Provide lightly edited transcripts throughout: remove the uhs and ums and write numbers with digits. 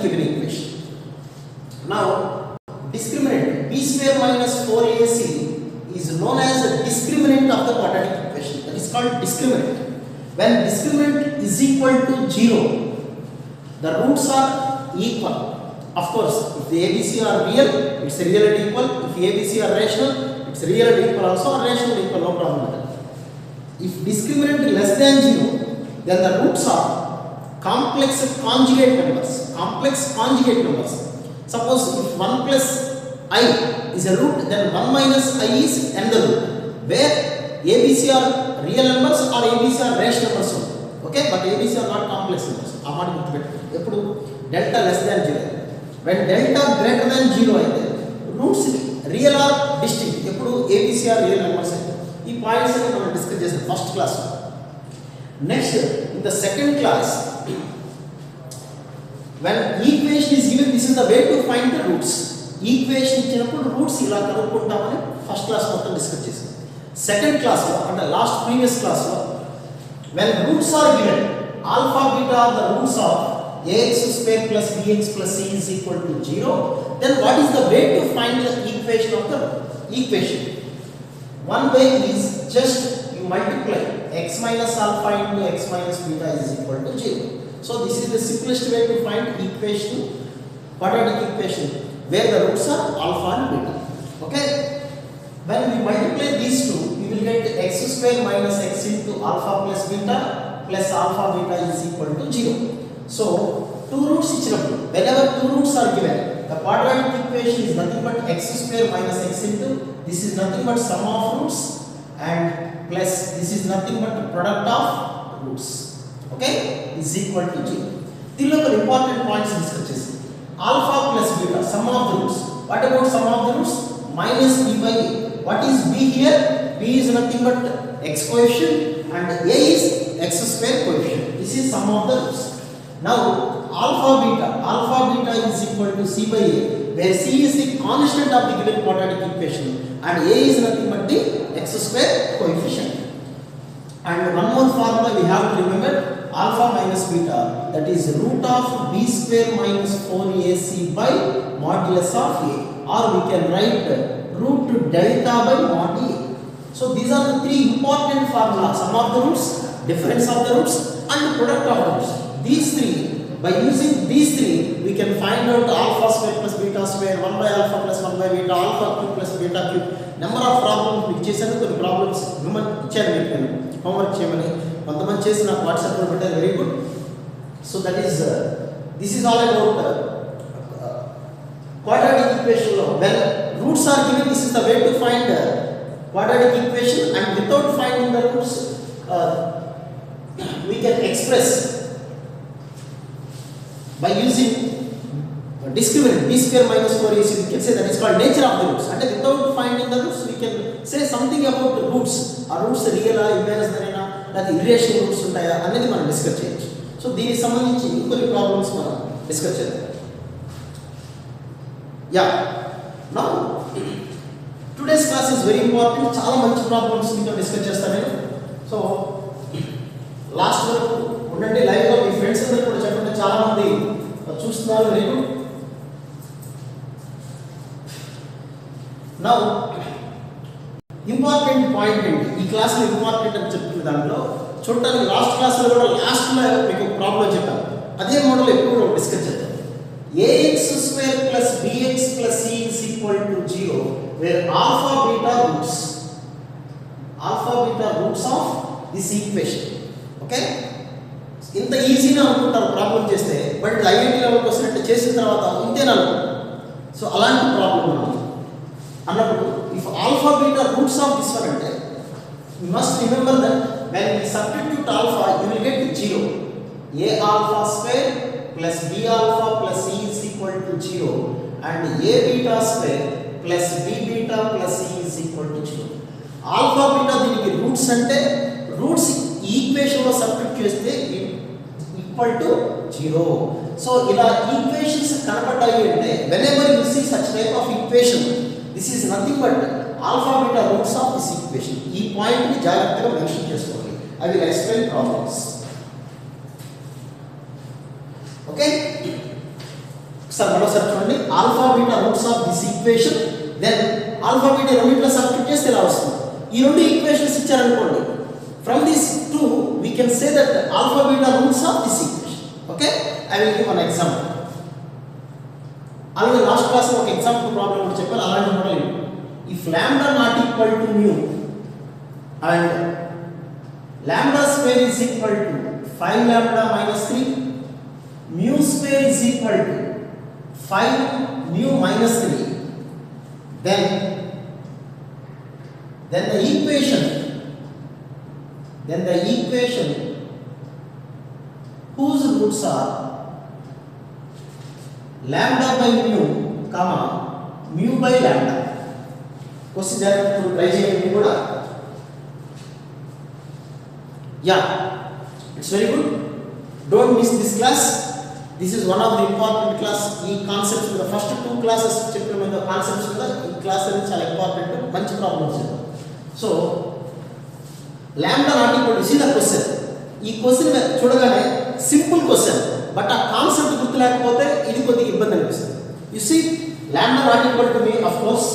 given equation. Now discriminant b square minus 4ac is known as a discriminant of the quadratic equation. That is called discriminant. When discriminant is equal to 0, the roots are equal. Of course, if the ABC are real, it's real and equal. If ABC are rational, it's real and equal also, or rational equal, no problem with that. If discriminant is less than 0, then the roots are complex conjugate numbers. Complex conjugate numbers. Suppose if 1 plus I is a root, then 1 minus I is another root. Where ABC are real numbers or ABC are rational numbers. Okay, but ABC are not complex numbers. Epudu delta less than 0. When delta greater than 0 aithe roots real or distinct. Epudu ABC are real numbers. Ee points ni మనం discuss చేసాం first class. Next, in the second class, when equation is given, this is the way to find the roots. Equation ఇచ్చినప్పుడు roots ఇలా కనుక్కుంటామని first class మొత్తం discuss చేసాం. Second class లో అంటే last previous class లో when roots are given, alpha beta are the roots of ax square plus bx plus c is equal to 0, then what is the way to find the equation of the equation? One way is just you multiply x minus alpha into x minus beta is equal to 0. So this is the simplest way to find equation, quadratic equation, where the roots are alpha and beta. Okay, when we multiply these two, we will get x square minus x into alpha plus beta plus alpha beta is equal to 0. So two roots ఇచ్చినప్పుడు, whenever two roots are given, the quadratic equation is nothing but x square minus x into, this is nothing but sum of roots, and plus this is nothing but the product of roots. Okay, is equal to 0. దీనిలో ఒక important points discuss చేసి, alpha plus beta sum of the roots. What about sum of the roots? Minus b by a. What is b here? B is nothing but x coefficient and a is x square coefficient. This is sum of the roots. Now alpha beta is equal to c by a, where c is the constant of the given quadratic equation and a is nothing but the x square coefficient. And one more formula we have to remember, alpha minus beta, that is root of b square minus 4ac by modulus of a, or we can write root delta by mod a. So these are the three important formulas: sum of the roots, difference of the roots, and product of the roots. These three, by using these three, we can find out alpha square plus beta square, 1 by alpha plus 1 by beta, alpha cube plus beta cube. Number of problems which చేశాను, కొన్ని problems మిమ్మల్ని ఇచ్చాను మీకు homework చేయమని, కొంతమంది చేసి నాకు వాట్సాప్లో పెట్టారు, very good. So that is this is all about quadratic equation లో when roots are given, this is the way to find quadratic equation, and without finding the roots we can express by using discriminant b square minus 4ac. We can say that is called nature of the roots, and without finding the roots we can say something about the roots. Are roots real ఆ imaginary నా లేదా irrational roots ఉంటాయా అనేది మనం discuss చేయొచ్చు. So దీనికి సంబంధించి ఇంకొన్ని ప్రాబ్లమ్స్ మనం డిస్కస్ చేద్దాం. Yeah, now today's class is very important. చాలా మంచి ప్రాబ్లమ్స్ మీతో డిస్కస్ చేస్తాను నేను. సో లాస్ట్ వరకు ఉండండి లైవ్ లో, మీ ఫ్రెండ్స్ అందరూ కూడా చెప్పండి, చాలా మంది చూస్తున్నారు, very good. Now important point ఏంటి ఈ క్లాస్ లో ఇంపార్టెంట్ అని చెప్తున్న దాంట్లో చూడటానికి, లాస్ట్ క్లాస్ లో కూడా లాస్ట్ లో మీకు ప్రాబ్లం చెప్పాను, అదే మోడల్ ఎప్పుడు డిస్కస్ చేద్దాం. ax square plus bx plus c is equal to 0, where alpha beta roots of this equation. Okay, ఇంత ఈజీగా అనుకుంటారు ప్రాబ్లం చేస్తే, బట్ ఐఐటి లెవెల్కి వస్తున్నట్టు చేసిన తర్వాత ఇంతేనా అనుకుంటారు. సో అలాంటి ప్రాబ్లం అన్నప్పుడు if alpha beta roots of this one అంటే, you must remember that when we substitute alpha you will get 0. a alpha square plus b alpha plus c is equal to 0, and a beta square plus b beta plus c is equal to 0. Alpha beta దీనికి roots అంటే, roots equation లో substitute చేస్తే equal to 0. So ఇలా equations కనపడ్డాయి అంటే, whenever you see such type of equation, this is nothing but alpha beta roots of this equation. ఈ point ని జాగ్రత్తగా మెన్షన్ చేసుకోవాలి. I will explain problems. Okay, ఒకసారి మరోసారి చూడండి, alpha beta roots of this equation, then alpha beta రెండింటిలో substitute చేస్తే ఇలా వస్తుంది. ఈ రెండు ఈక్వేషన్స్ ఇచ్చారనుకోండి, from this two we can say that alpha beta roots of this equation. Okay, I will give one example. అలాగే లాస్ట్ క్లాస్లో ఒక ఎగ్జాంపుల్ ప్రాబ్లం కూడా చెప్పాను, అలాంటి model. If lambda not equal to mu and lambda square is equal to 5 lambda minus 3, mu square is equal to 5 mu minus 3, then the equation whose roots are lambda by mu comma mu by lambda. Question జాగ్రత్తగా try చేయండి కూడా. Yeah, it's very good. Don't miss this class. This is one of the important class. ఈ concepts మీద first 2 classes చెప్పిన మీద concepts మీద ఈ class అనేది చాలా ఇంపార్టెంట్. మంచి problems. So lambda not equal to, see the question. ఈ క్వశ్చన్ చూడగానే సింపుల్ క్వశ్చన్, బట్ ఆ కాన్సెప్ట్ గుర్తు లేకపోతే ఇది కొద్దిగా ఇబ్బంది అనిపిస్తుంది. You see lambda not equal to mu, of course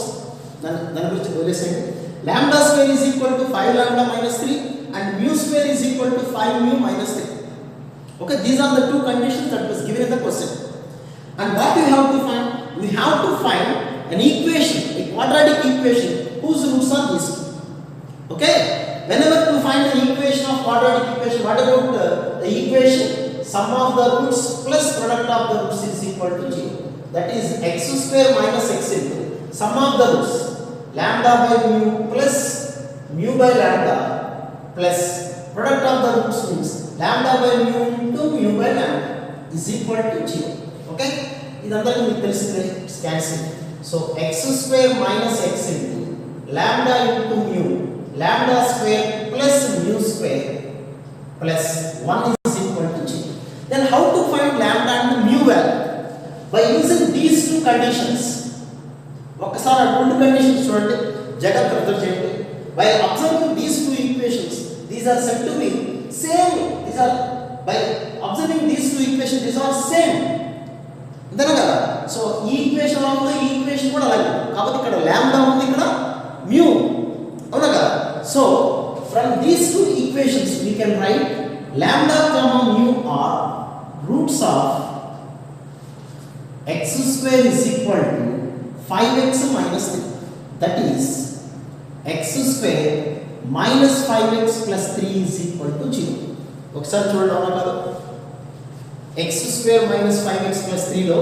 దాని గురించి వదిలేసేయండి. Lambda square is equal to 5 lambda minus 3 and mu square is equal to 5 mu minus 3. Okay, these are the two conditions that was given in the question. And what we have to find? We have to find an equation, a quadratic equation whose roots are these two. Okay, whenever to find an equation of quadratic equation, what about the equation sum of the roots plus product of the roots is equal to 0. That is x square minus x into sum of the roots lambda by mu plus mu by lambda plus product of the roots means lambda by mu into mu by lambda is equal to 0. Okay, ఇదందరికీ మీకు తెలిసిందే, it's cancel. So x square minus x into lambda into mu lambda square plus mu square plus 1 is equal to 0. Then how to find lambda and mu value? By using these two conditions. ఒకసారి ఆ రెండు conditions చూడండి, జాగ్రత్తగా అర్థం చేయండి. By observing these two equations, these are said to be same. These are, by observing these two equations, these are same. అంతేనా కదా? So ఈ ఈక్వేషన్ ఉంది, ఈ ఈక్వేషన్ కూడా అలాగే, కాబట్టి ఇక్కడ లాంబ్డా ఉంది, ఇక్కడ మ్యూ, అవునా కదా? So from these two equations we can write lambda comma mu are roots of x square is equal to 5x minus 3. That is x square minus 5x plus 3 is equal to 0. ఒకసారి చూడండి, అవునా కదా? x square minus 5x plus 3 లో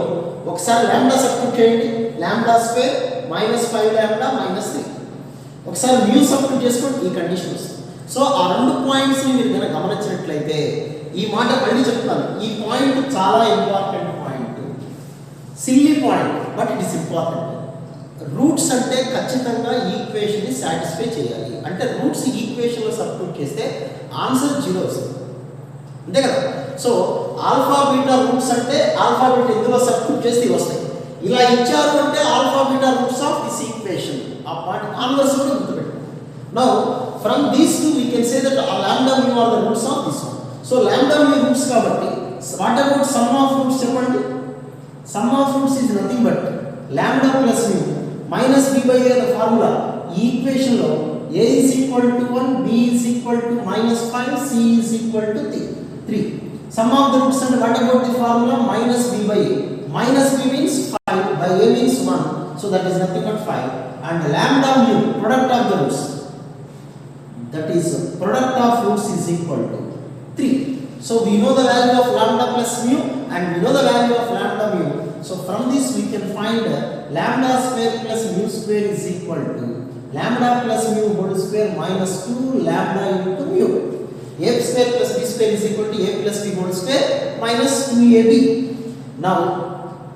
ఒకసారి lambda substitute చేయండి, lambda square minus 5 lambda minus 3. ఒకసారి mu substitute చేసుకోండి, ఈ కండిషన్ వస్తుంది. సో ఆ రెండు పాయింట్స్ని మీరు కనుక గమనించినట్లయితే, ఈ మాట మళ్ళీ చెప్తాను, ఈ పాయింట్ చాలా important point, silly point, but it is important. Roots అంటే ఖచ్చితంగా ఈక్వేషన్ని సాటిస్ఫై చేయాలి. అంటే రూట్స్ ఈక్వేషన్లో సబ్స్టిట్యూట్ చేస్తే ఆన్సర్ 0 వస్తుంది, అంతే కదా? సో ఆల్ఫా బీటా రూట్స్ అంటే ఆల్ఫా బీటా ఇందులో సబ్స్టిట్యూట్ చేస్తే వస్తాయి. ఇలా ఇచ్చారు అంటే alpha beta roots of this equation, ఆ పాయింట్ కాన్వర్స్ కూడా గుర్తుపెట్టాలి. Now from these two we can say that lambda mu are the roots of this one. So lambda mu roots కాబట్టి what about sum of roots చెప్పండి. Sum of roots is nothing but lambda plus mu minus b by a, the formula. ఈ equation లో a is equal to 1, b is equal to minus 5, c is equal to 3. Sum of the roots, and what about the formula? Minus b by a. Minus b means 5, by a means 1, so that is nothing but 5. And lambda mu, product of the roots, that is product of roots is equal to 3. So we know the value of lambda plus mu and we know the value of lambda mu. So from this we can find lambda square plus mu square is equal to lambda plus mu whole square minus 2 lambda into mu. A square plus b square is equal to a plus b whole square minus 2ab. Now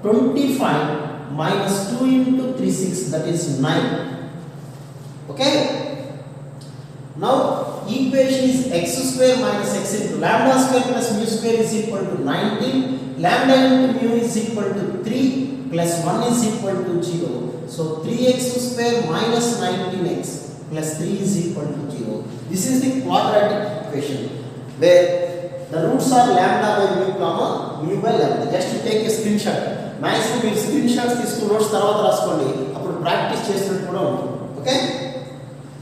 25 minus 2 into 3 6, that is 9. Okay. Now equation is x square minus x into lambda square plus mu square is equal to 19. Lambda into mu is equal to 3 plus 1 is equal to 0. So 3x square minus 19x plus 3 is equal to 0. This is the quadratic equation where the roots are lambda by mu comma mu by lambda. Just to take a screenshot. Maximum మీరు screen shots తీసుకుని notes తర్వాత రాసుకోండి, అప్పుడు practice చేసినట్టు కూడా ఉంటుంది. Okay,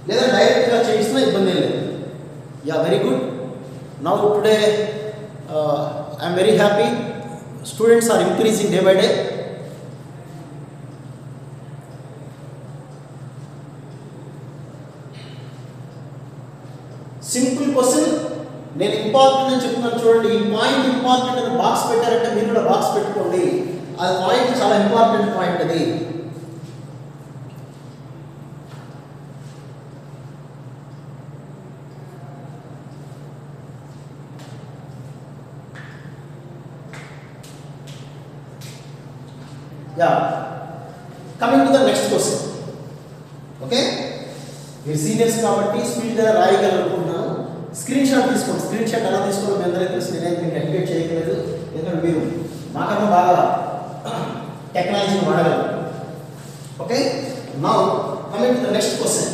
లేదా డైరెక్ట్గా చేసినా ఇబ్బంది ఏం లేదు. Ya, very good. Now today I'm very happy, students are increasing day by day. Simple question, నేను ఇంపార్టెంట్ అని చెప్తున్నాను చూడండి. ఈ పాయింట్ ఇంపార్టెంట్ అని బాక్స్ పెట్టారంటే మీరు కూడా బాక్స్ పెట్టుకోండి. అది పాయింట్ చాలా ఇంపార్టెంట్ పాయింట్ అది. Yeah, coming to the next question. Okay, మీరు సీనియర్స్ కాబట్టి స్పీడ్గా రాయగలరు అనుకుంటున్నాను. స్క్రీన్ షాట్ తీసుకోండి. స్క్రీన్ షాట్ ఎలా తీసుకోవడం మీ అందరికీ తెలుసు, నేనైతే మీకు ఎడ్యుకేట్ చేయట్లేదు, ఎందుకంటే మీరు మాకన్నా బాగా టెక్నాలజీని వాడగలరు. Okay, now coming to the next question.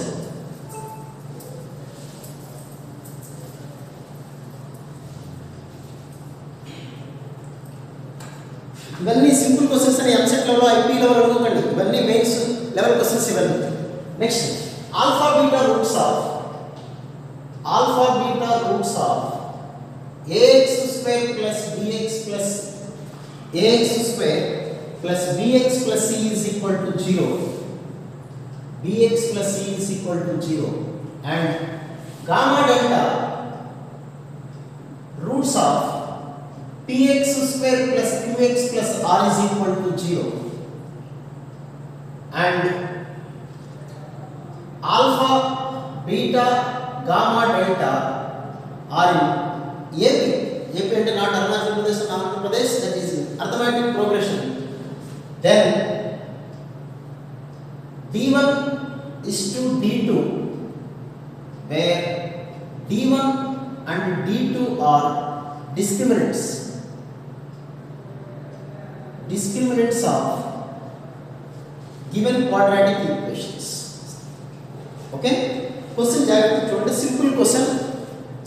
ఇవన్నీ సింపుల్ క్వశ్చన్స్ అని ఎంసెట్ లెవెల్, ఐపీ లెవెల్ అనుకోకండి, ఇవన్నీ మెయిన్స్ లెవెల్ క్వశ్చన్స్ ఇవన్నీ. Next, alpha beta roots of ax square plus bx plus ax square plus bx plus c is equal to 0. bx plus c is equal to 0 and gamma delta roots of px square plus qx plus r is equal to 0 and alpha, beta, gamma, delta are in AP. AP అంటే not Arunachal Pradesh, Andhra Pradesh, that is arithmetic progression. Then D1 is to D2 where D1 and D2 are discriminants of given quadratic equations. Okay, question జాగ్రత్తగా చూడండి. Simple question,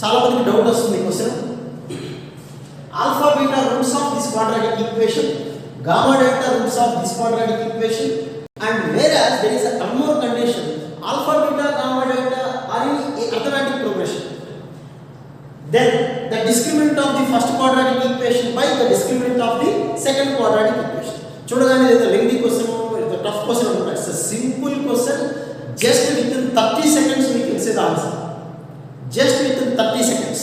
చాలా మందికి doubt వస్తుంది question. Alpha beta roots of this quadratic equation, gamma delta roots of this quadratic equation and whereas there is a one more condition, alpha beta gamma delta are in arithmetic progression, then the discriminant of the first quadratic equation by the discriminant of the second quadratic equation. చూడగానే ఇది lengthy question, ఇది tough question అనుకుంటా. It's a simple question, just within 30 seconds we can say the answer. Just within 30 seconds.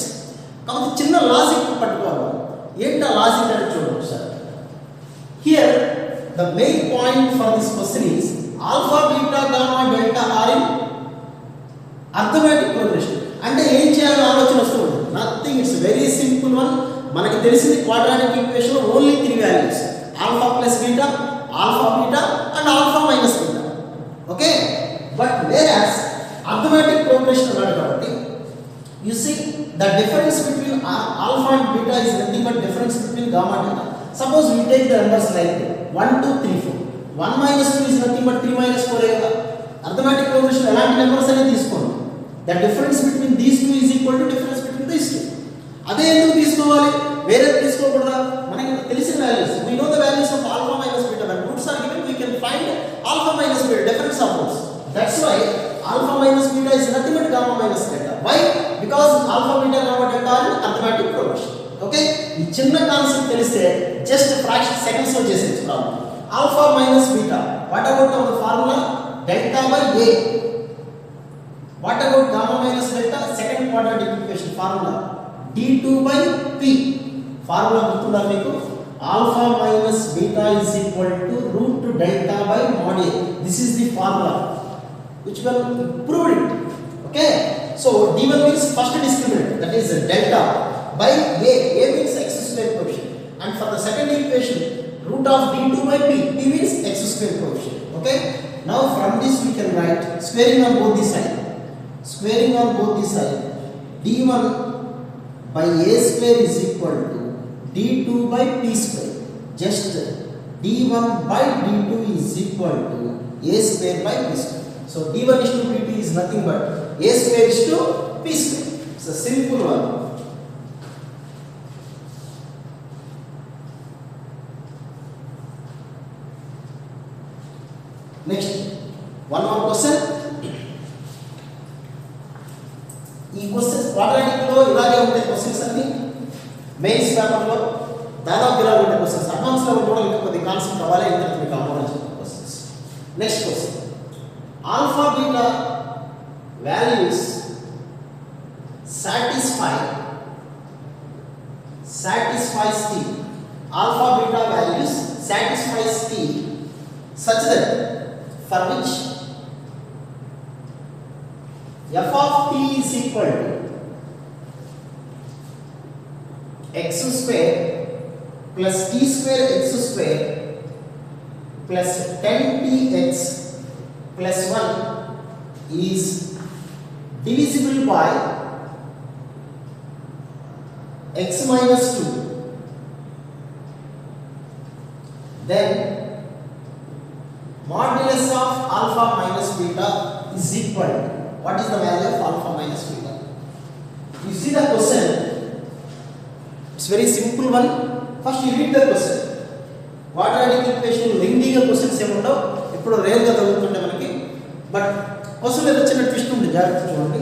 కాబట్టి చిన్న logic పట్టుకోవాలి. ఏంటి ఆ logic అంటే చూడండి sir. Here the main point for this question is alpha, beta, gamma, delta are in arithmetic progression. అంటే ఏం చేయాలో ఆలోచన వస్తుంది. Nothing, it's very simple one. మనకి తెలిసింది quadratic equation only 3 values, alpha plus beta, alpha beta and alpha minus beta. Okay, but whereas arithmetic progression అన్నాడు కాబట్టి you see the difference between alpha and beta is nothing but difference between gamma and delta. Suppose we take the numbers like 1 2 3 4, 1 minus 2 is nothing but 3 minus 4 కదా. arithmetic progression ఎలాంటి numbers అనేది తీసుకోండి, the difference between these two is equal to difference between these two. అదే ఎందుకు తీసుకోవాలి, వేరే తీసుకోకూడదా? మనకి తెలిసిన values, we know the values of alpha minus beta. When roots are given we can find alpha minus beta, difference of roots. That's why alpha minus beta is nothing but gamma minus delta. Why? Because alpha, beta, gamma, delta are in arithmetic progression. Okay, ఈ చిన్న concept తెలిస్తే just fraction seconds లో చేసేయచ్చు problem. Alpha minus beta, what about the formula delta by A. What about gamma minus delta, second quadratic equation formula d2 by p. Formula గుర్తుందా మీకు? Alpha minus beta is equal to root delta by mod a. This is the formula which will prove it. Okay, so d1 means first discriminant, that is delta by a. A means x square coefficient, and for the second equation root of d2 by p. P means x square coefficient. Okay, now from this we can write squaring on both the side. Squaring on both the side, d1 by a square is equal to d2 by p square. Just d1 by d2 is equal to a square by p square. So d1 is to dt is nothing but a square is to p square. It's a simple one. Next one more question. ఈ questions quadratic లో ఇలాగే ఉంటాయి questions అన్ని. Mains paper లో దాదాపు ఇలా ఉంటాయి questions. Advance level కూడా ఇంకా కొద్ది కాన్సెప్ట్ అవ్వాలి, ఇంకా మీకు అవ్వాలని questions. Next question, alpha beta values satisfies T. Alpha beta values satisfies T such that for which f of t is equal to x square plus t square x square plus 10tx plus 1 is divisible by x minus 2. Then modulus of alpha minus beta is equal to, what is the value of alpha minus beta? You see the question, it's very simple one. First you read the question. Quadratic equation lengthy గా questions ఏమి ఉండవు, ఇప్పుడు rare గా చదువుతుంటే మనకి. But question ఏదో చిన్న twist ఉంది, జాగ్రత్త చూడండి.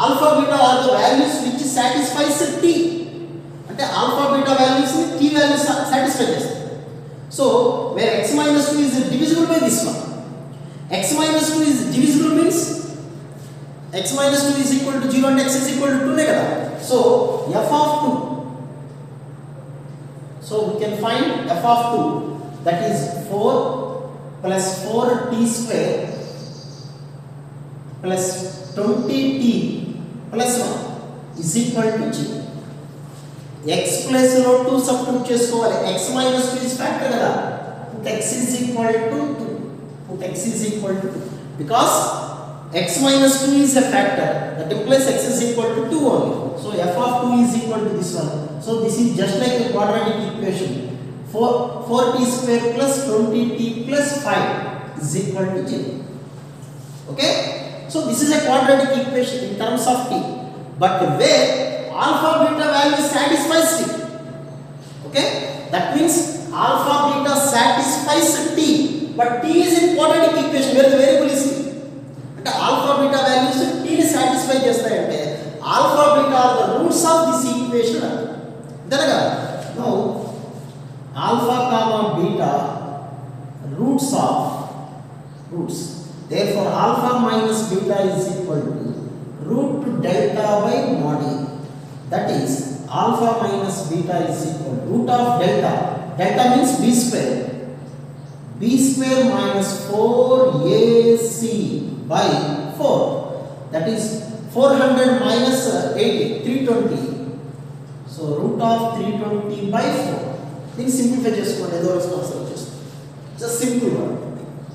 Alpha beta are the values which satisfies T. అంటే ఆల్ఫా బీటా వాల్యూస్ ని టీ వాల్యూస్ సాటిస్ఫై చేస్తాయి. So where x minus 2 is divisible by this one. X minus 2 is divisible means x minus 2 is equal to 0 and x is equal to 2 నే కదా. So f of 2, so we can find f of 2, that is 4 plus 4t square plus 20t plus 1 is equal to 0. x plus లో 2 substitute చేసుకోవాలి. x minus 2 is factor కదా. put x is equal to 2. put x is equal to 2 because x minus 2 is a factor, that implies x is equal to 2 only. So f of 2 is equal to this one. So this is just like a quadratic equation. 4t square plus 20t plus 5 is equal to 0. Okay, so this is a quadratic equation in terms of t, but where alpha beta value satisfies t. Okay, that means alpha beta satisfies t, but t is in quadratic equation where the variable is t. అంటే alpha beta values t ని satisfy చేస్తాయంటే alpha beta are the roots of this equation. అంతేనా? now alpha comma beta roots of roots, therefore alpha minus beta is equal to root delta by mod a. That is alpha minus beta is equal to root of delta. Delta means b square. b square minus 4ac by 4. That is 400 minus 80, 320. So root of 320 by 4. This simplify చేసుకోండి, ఏదో answer వచ్చేస్తుంది. Just simple one.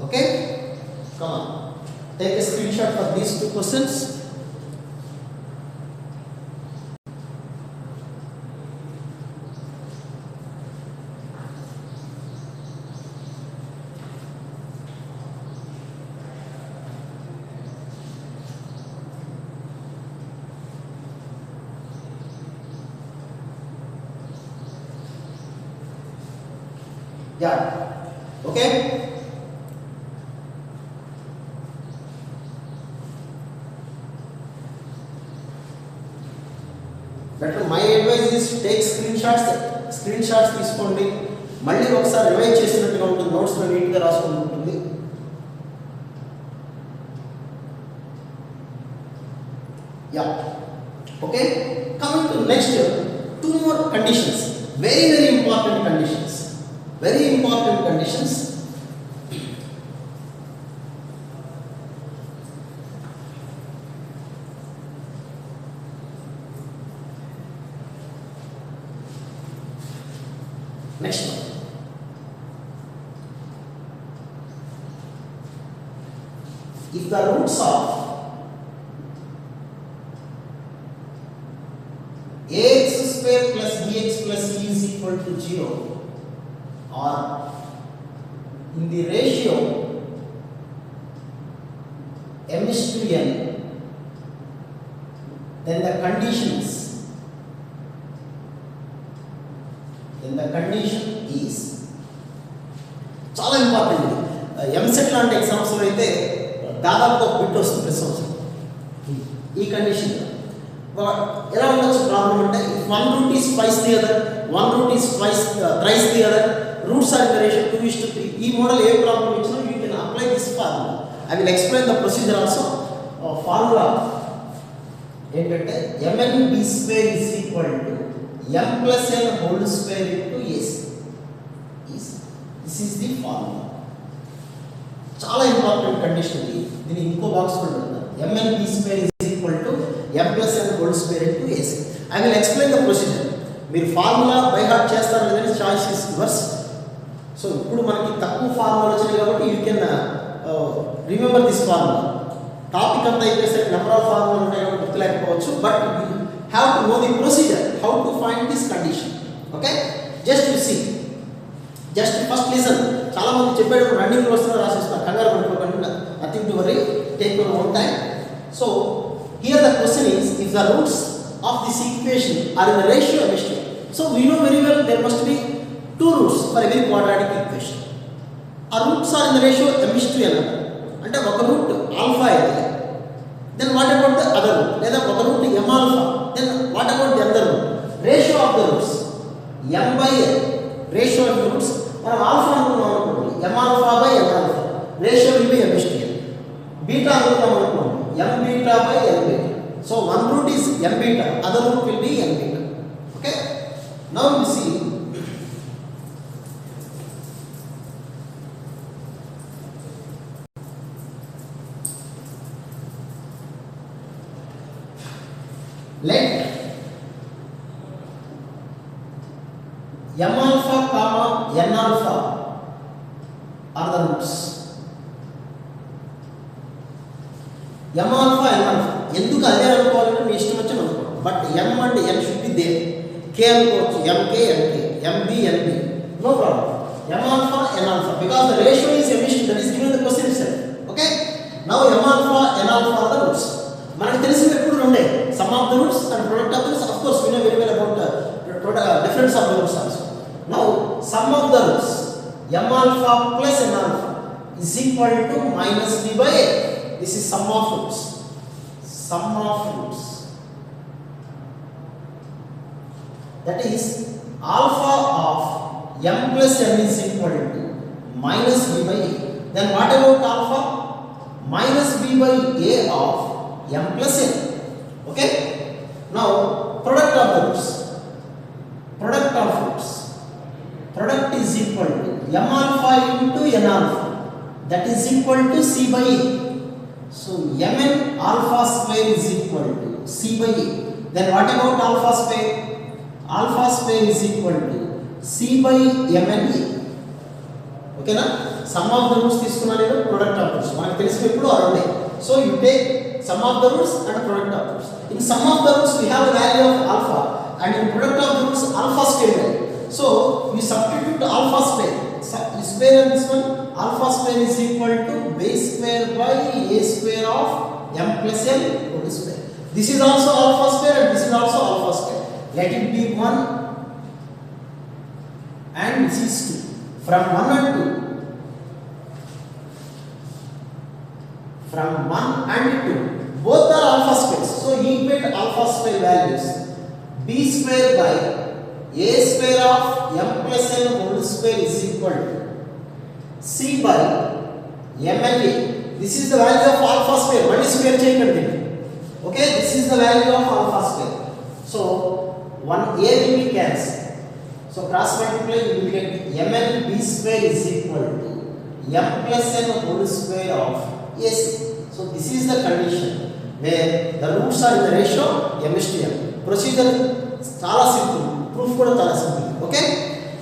Okay? Come on. Take a screenshot for these two questions. Yeah, okay. Better my advice is take screenshots తీసుకోండి, మళ్ళీ ఒకసారి revise చేసినట్టుగా ఉంటుంది, notes లో neat గా రాసుకొని ఉంటుంది. Yeah, okay. Coming to next, two more conditions, very important conditions. Very important conditions. Next one. If the roots of ax square plus bx plus c is equal to 0, or in the ratio m:n, then the condition is చాలా important. EAMCET లాంటి ఎగ్జామ్స్లో అయితే దాదాపు ఒక bit వస్తుంది ప్రతి సంవత్సరం ఈ కండిషన్. ఎలా ఉండొచ్చు ప్రాబ్లం అంటే if one root is twice the other, one root is thrice the other, roots are in the ratio 2:3. ఈ మోడల్ ఏ ప్రాబ్లం ఇచ్చినా you can apply this formula. I will explain the procedure also. Formula ఏంటంటే mn(b)² is equal to m+n² into ac. This is the formula. చాలా important condition ఇది. దీన్ని ఇంకో box కూడా పెడతాను. mn(b)² is equal to m+n² into ac. I will explain the procedure. మీరు formula by heart చేస్తారు లేదని చాయిస్ ఇస్ యువర్స్. సో ఇప్పుడు మనకి తక్కువ ఫార్ములా వచ్చినాయి కాబట్టి you can remember this formula. Topic అంతా అయిపోయేసరికి నెంబర్ ఆఫ్ ఫార్ములా ఉంటాయి కాబట్టి గుర్తులేకపోవచ్చు, but you have to know the procedure how to find this condition. Okay, just you see, just first listen. చాలా మంది చెప్పేటప్పుడు రన్నింగ్ వస్తున్నా రాసేస్తున్నారు, కంగారు పడుకోకండి, nothing to worry, take your own time. So here the question is if the roots of this equation are in the ratio MST. So we know very well there must be two roots for every quadratic equation. Our roots are in the ratio MST అంటే ఒక route alpha అయితే then what about the other root? లేదా ఒక route m alpha, then what about the other root? Ratio of the roots m/n, ratio of the roots. మనం alpha అనుకున్నాం అనుకోండి, m alpha by n alpha, ratio will be MST. Beta అనుకున్నాం అనుకోండి, m beta by n beta. So one root is m beta, other root will be n beta. Okay, now you see let m alpha comma n alpha are the roots. m alpha n alpha ఎందుకు అదే అనుకోవాలంటే మీ ఇష్టం వచ్చి అనుకోండి, but m and n should be there. k అనుకోవచ్చు, mk mk, mb mb, no problem. m alpha n alpha because the ratio is emission, that is given the question itself. Okay, now m alpha n alpha are the roots. మనకు తెలిసిన ఎప్పుడు రెండే, sum of the roots and product of the roots. Of course we know very well about difference of the roots also. Now sum of the roots m alpha plus n alpha is equal to minus b by a. This is sum of roots. Sum of roots, that is alpha of m plus n is equal to minus b by a. Then what about alpha? Minus b by a of m plus n. Okay, now product of the roots, product of roots, product is equal to m alpha into n alpha, that is equal to c by a. So mn alpha square is equal to c by a. Then what about alpha square? Alpha square is equal to c by mn a. Okay na? Sum of the roots తీసుకున్నా లేదా product of roots మనకు తెలిసిన ఇప్పుడు అరుండే. So you take sum of the roots and product of roots. In sum of the roots we have the value of alpha, and in product of the roots alpha square value. So you substitute alpha square. You square and this one, alpha square is equal to base square by a square of m plus n whole square. This is also alpha square and this is also alpha square. Let it be 1 and this is 2. From 1 and 2, from 1 and 2, both are alpha squares. So equate alpha square values. B square by a square of m plus n whole square is equal to c by mn a. This is the value of alpha square. One is square cheyandi. Okay, this is the value of alpha square. So 1a will be cancelled. So cross multiply, you will get mn b square is equal to m plus n whole square of ac. So this is the condition where the roots are in the ratio m/n. Procedure చాలా simple, proof కూడా చాలా simple. Okay,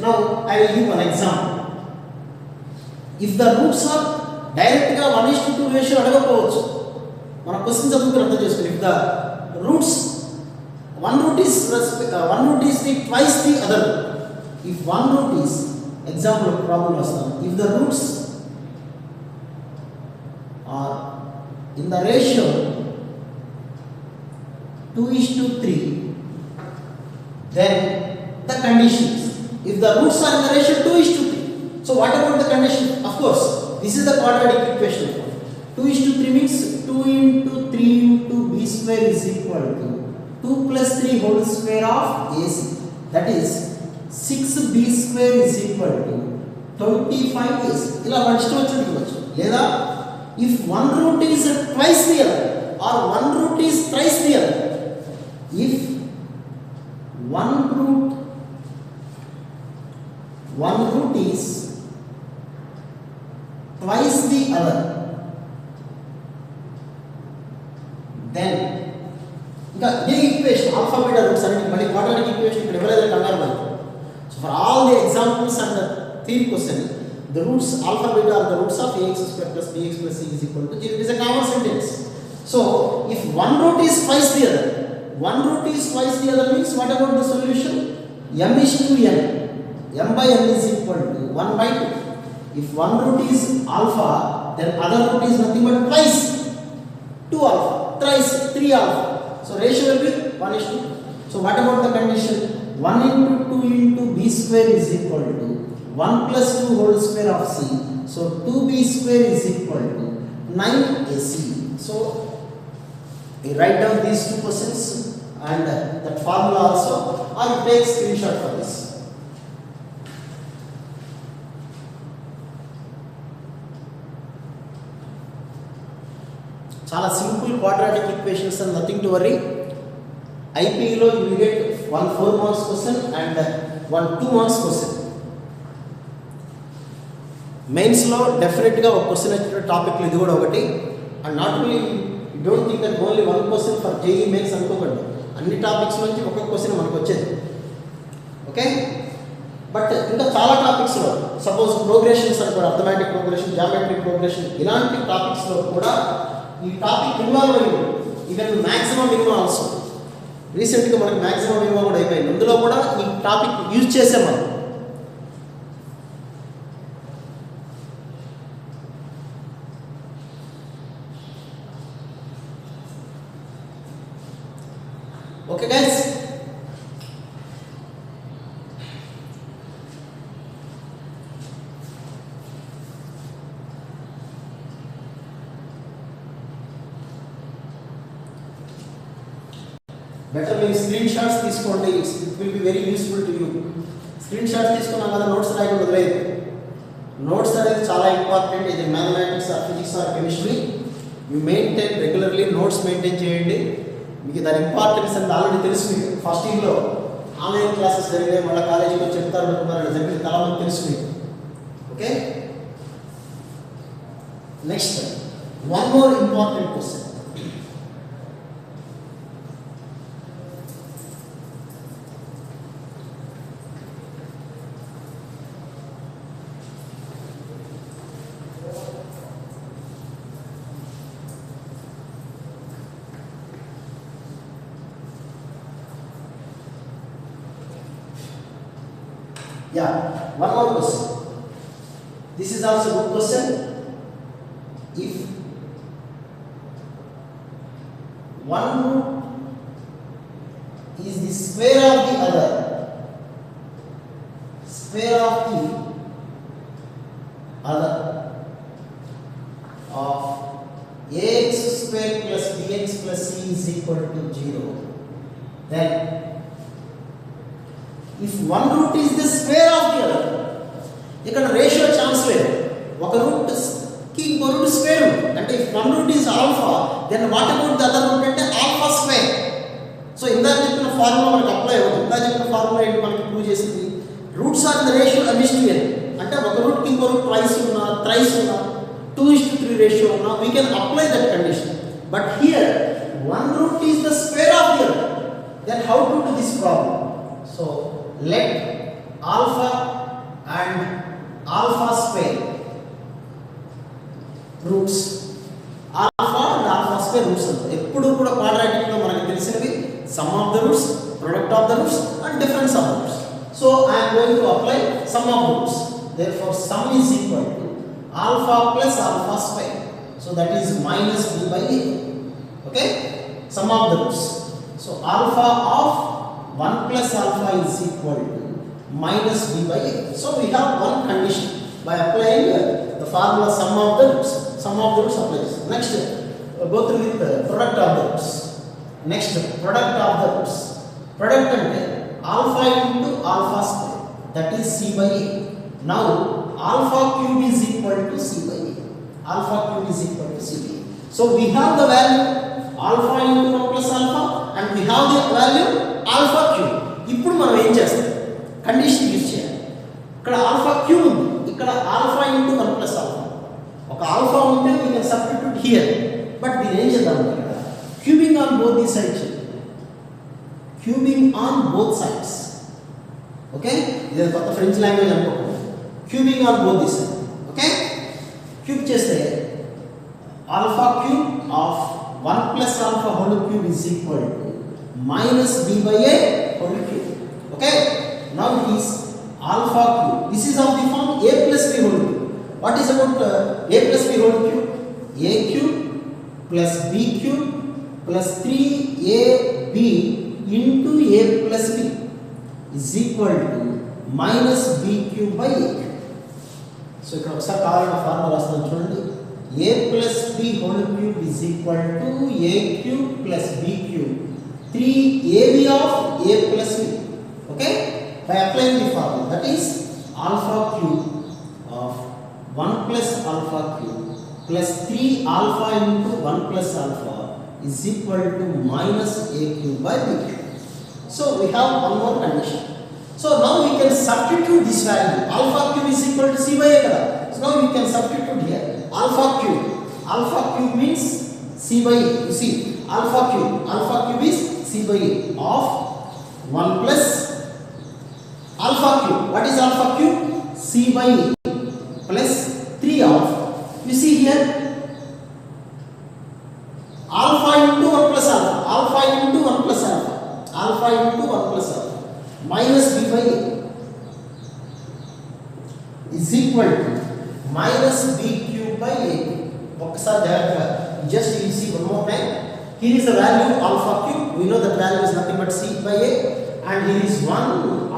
now I will give one example. If the roots are డైరెక్ట్గా 1:2 ratio అడగకపోవచ్చు, మన question చదువుకుని అర్థం చేసుకోండి. If the roots one root is the twice the other root. If one root is, example problem వస్తాను, if the roots are in the ratio 2:3, then the conditions, if the roots are in the ratio 2:3, so what about the condition? Of course this is the quadratic equation. 2 is to 3 means 2 into 3 into b square is equal to 2 plus 3 whole square of ac. That is 6b square is equal to 25ac. ఇలా మన ఇష్టం వచ్చినట్టు ఇవ్వచ్చు. లేదా if one root is twice the other or one root is thrice the other, if one root is twice the other, then ఇంకా ఇదే equation alpha beta roots అనేది మళ్ళీ క్వాడ్రాటిక్ ఈక్వేషన్ ఇక్కడ ఇవ్వలేదని కంగారు పడదు. So for all the examples and the theory question, the roots alpha beta are the roots of ax square plus bx plus c is equal to 0. It is a common sentence. So if one root is twice the other, one root is twice the other means what about the solution? M is to n. M by n is equal to 1 by 2. If one root is alpha, then other root is nothing but twice 2 alpha, thrice 3 alpha. So ratio will be 1 is to. So what about the condition? 1 into 2 into b square is equal to 1 plus 2 whole square of c. So 2b square is equal to 9ac. So you write down these two questions and that formula also, or you take screenshot for this. చాలా simple quadratic equations and nothing to worry. ఐపీలో you will get 1 4 marks question and 1 2 marks question. మెయిన్స్లో డెఫినెట్గా ఒక question వచ్చిన టాపిక్లు ఇది కూడా ఒకటి. And not only you don't think that only 1 question for JEE mains అనుకోకండి, అన్ని టాపిక్స్ నుంచి ఒక్కొక్క క్వశ్చన్ మనకు వచ్చేది. ఓకే, బట్ ఇంకా చాలా టాపిక్స్లో సపోజ్ ప్రోగ్రెషన్స్ అని కూడా, అర్థమెటిక్ ప్రోగ్రెషన్, జామెట్రిక్ ప్రోగ్రెషన్, ఇలాంటి టాపిక్స్లో కూడా ఈ టాపిక్ ఇన్వాల్వ్ అయ్యింది. Even maximum minimum also. రీసెంట్గా మనకి మ్యాక్సిమం మినిమం కూడా అయిపోయింది, అందులో కూడా ఈ టాపిక్ యూజ్ చేసాం మనం. ఓకే గైస్, బెటర్ మీరు స్క్రీన్ షాట్స్ తీసుకోండి. It will be very useful to you. Screen shots తీసుకున్నాం కదా, నోట్స్ రాయకుండా వదిలేదు. నోట్స్ అనేది చాలా ఇంపార్టెంట్. ఇది mathematics are physics or chemistry, you maintain regularly notes maintain చేయండి. మీకు దాని ఇంపార్టెన్స్ అనేది ఆల్రెడీ తెలుసు. మీకు ఫస్ట్ ఇయర్లో ఆన్లైన్ క్లాసెస్ జరిగాయి, మళ్ళీ కాలేజీలో చెప్తారు అనుకున్నారు, జరిగింది చాలా మంది తెలుసు మీకు. Okay, next one more important question. Yeah, one more question. This is also good question. If one root is the square of the other, square of the other of ax square plus bx plus c is equal to 0, then if one root is the square of the other, ఇక్కడ ratio chance లేదు. ఒక route కి ఇంకో root square ఉంది అంటే if one root is alpha, then what about the other root అంటే alpha square. So ఇందాక చెప్పిన ఫార్ములా మనకు అప్లై అవుతుంది. ఇందాక చెప్పిన ఫార్ములా ఏంటి మనకి ప్రూవ్ చేసింది? Roots are the ratio M:n. అంటే ఒక రూట్ కి ఇంకో రూట్ ట్వైస్ ఉన్నా, థ్రైస్ ఉన్నా, 2:3 రేషియో ఉన్నా, we can apply that condition. But here one root is the square of the other. Then how to do this problem? So let alpha and alpha square roots, alpha and alpha square roots ఎప్పుడు కూడా quadratic లో మనకు తెలిసినవి sum of the roots, product of the roots and difference of the roots. So I am going to apply sum of the roots. Therefore sum is equal to alpha plus alpha square. So that is minus b by a. Okay, sum of the roots. So alpha of 1 plus alpha is equal to minus b by a. So we have one condition by applying the formula sum of the roots applies. Next, go through with product of the roots. Next, product of the roots. Product ante alpha into alpha square, that is c by a. Now alpha cube is equal to c by a. Alpha cube is equal to c by a. So we have the value alpha into 1 plus alpha and we have the value alpha cube. ఇప్పుడు మనం ఏం చేస్తాం, condition use చేయాలి. ఇక్కడ alpha cube ఉంది, ఇక్కడ alpha into 1 plus alpha. ఒక alpha ఉంటే we can substitute here. But దీని ఏం చేద్దాం, ఇక్కడ cubing on both the sides. Cubing on both sides. Okay, ఇది కొత్త ఫ్రెంచ్ లాంగ్వేజ్ అనుకోండి. Cubing on both the side. Okay, cube చేస్తే alpha cube of 1 plus alpha whole cube is equal to minus b by a whole cube. Okay, now it is alpha cube. This is of the form a plus b whole cube. What is about a plus b whole cube? A cube plus b cube plus 3ab into a plus b is equal to minus b cube by a cube. So ఇక్కడ ఒకసారి కావాలన్న formula రాస్తాను చూడండి. a plus b whole cube is equal to a cube plus b cube 3ab of a plus b. Okay, by applying the formula, that is alpha cube of 1 plus alpha cube plus 3 alpha into 1 plus alpha is equal to minus a cube by b cube. So we have one more condition. So now we can substitute this value. Alpha cube is equal to c by a kada. So now we can substitute here. Alpha cube means c by a. You see, alpha cube is c by a of 1 plus alpha cube. What is alpha cube? C by a plus 3 of, you see here, alpha into 1 plus alpha into 1 plus alpha into 1 plus alpha minus b by a is equal to minus b cube by a. Just you see one more time. Here is the value alpha cube. We know that value is nothing but c by a, and here is 1